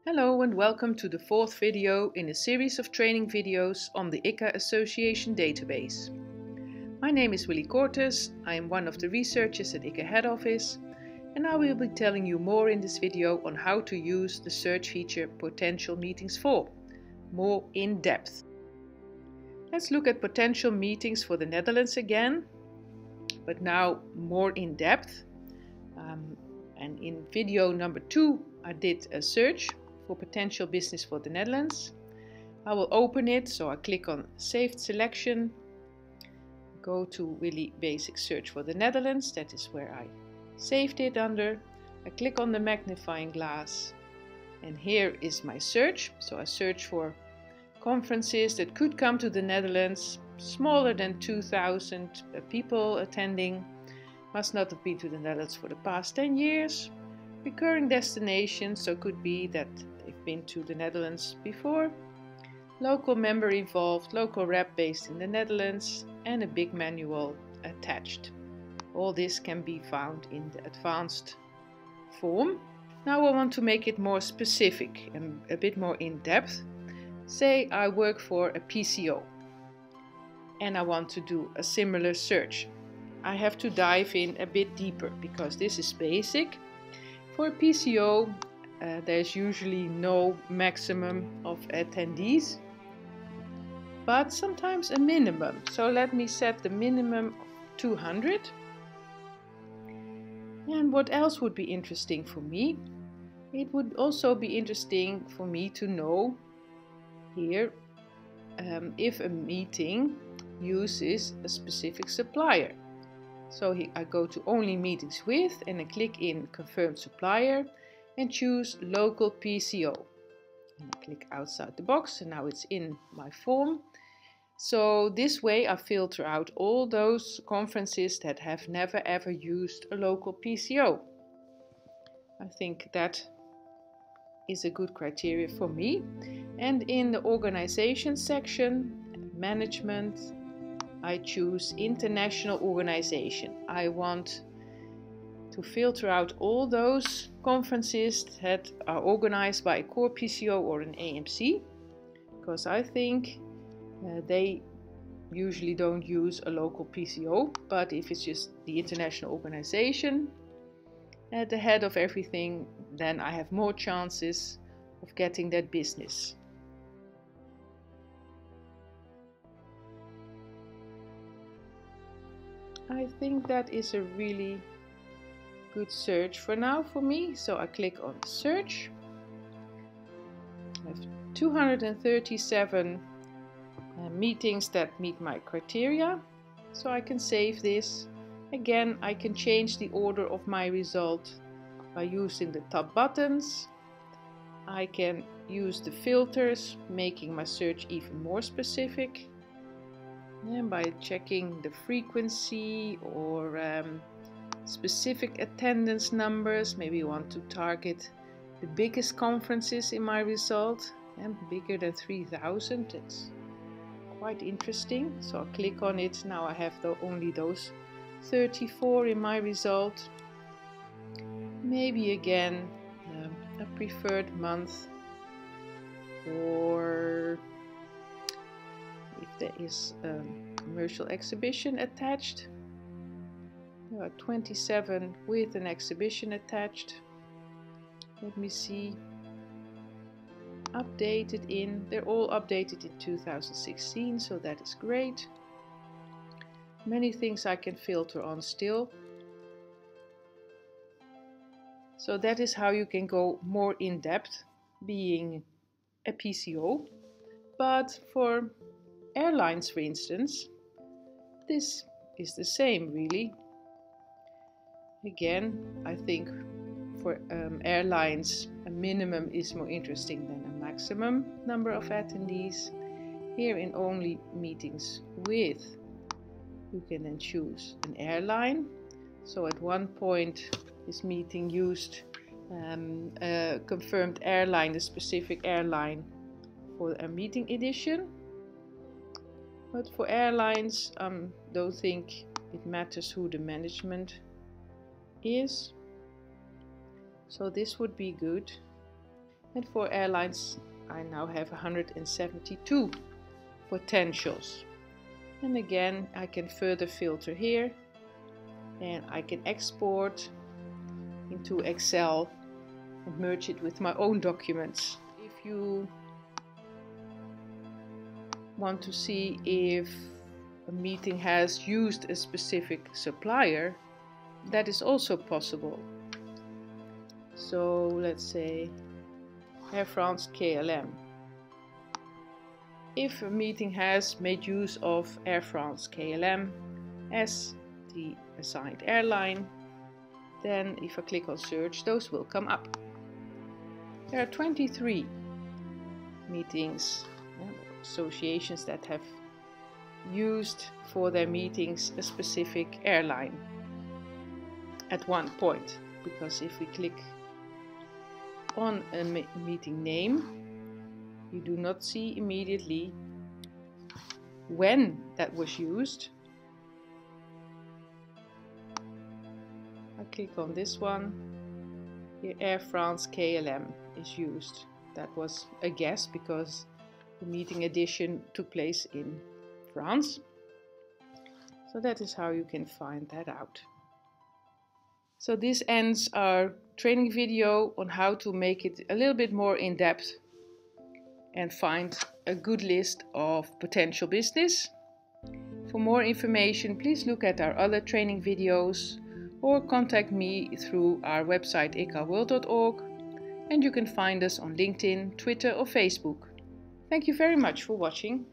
Hello and welcome to the fourth video in a series of training videos on the ICCA Association database. My name is Willy Cortes, I am one of the researchers at ICCA Head Office, and I will be telling you more in this video on how to use the search feature Potential Meetings for, more in depth. Let's look at potential meetings for the Netherlands again, but now more in depth. And in video number 2 I did a search for potential business for the Netherlands. I will open it, so I click on Saved Selection, go to really basic search for the Netherlands, that is where I saved it under. I click on the magnifying glass and here is my search. So I search for conferences that could come to the Netherlands, smaller than 2,000 people attending, must not have been to the Netherlands for the past 10 years, recurring destinations, so could be that they've been to the Netherlands before, local member involved, local rep based in the Netherlands, and a big manual attached. All this can be found in the advanced form. Now I want to make it more specific and a bit more in depth. Say I work for a PCO and I want to do a similar search. I have to dive in a bit deeper because this is basic. For a PCO, there's usually no maximum of attendees, but sometimes a minimum. So let me set the minimum of 200. And what else would be interesting for me? It would also be interesting for me to know here if a meeting uses a specific supplier. So I go to Only Meetings With and I click in Confirm Supplier and choose Local PCO. And I click outside the box and now it's in my form. So this way I filter out all those conferences that have never ever used a local PCO. I think that is a good criteria for me. And in the organization section, management, I choose international organization. I want to filter out all those conferences that are organized by a core PCO or an AMC, because I think they usually don't use a local PCO, but if it's just the international organization at the head of everything, then I have more chances of getting that business. I think that is a really good search for now for me. So I click on search. I have 237 meetings that meet my criteria. So I can save this. Again, I can change the order of my result by using the top buttons. I can use the filters, making my search even more specific. And by checking the frequency or specific attendance numbers, maybe you want to target the biggest conferences in my result, and bigger than 3,000, it's quite interesting. So I'll click on it. Now I have only those 34 in my result. Maybe again a preferred month, or if there is a commercial exhibition attached. There are 27 with an exhibition attached. Let me see. Updated in, they're all updated in 2016, so that is great. Many things I can filter on still. So that is how you can go more in depth, being a PCO. But for airlines, for instance, this is the same really. Again, I think for airlines a minimum is more interesting than a maximum number of attendees. Here in Only Meetings With, you can then choose an airline. So at one point this meeting used a confirmed airline, a specific airline for a meeting edition. But for airlines, don't think it matters who the management is. So this would be good. And for airlines, I now have 172 potentials. And again, I can further filter here, and I can export into Excel and merge it with my own documents. If you want to see if a meeting has used a specific supplier, that is also possible. So let's say Air France KLM. If a meeting has made use of Air France KLM as the assigned airline, then if I click on search, those will come up. There are 23 meetings, associations that have used for their meetings a specific airline at one point, because if we click on a meeting name, you do not see immediately when that was used. I click on this one, here Air France KLM is used. That was a guess because the meeting edition took place in France. So that is how you can find that out. So this ends our training video on how to make it a little bit more in depth and find a good list of potential business. For more information, please look at our other training videos or contact me through our website icaworld.org, and you can find us on LinkedIn, Twitter or Facebook. Thank you very much for watching.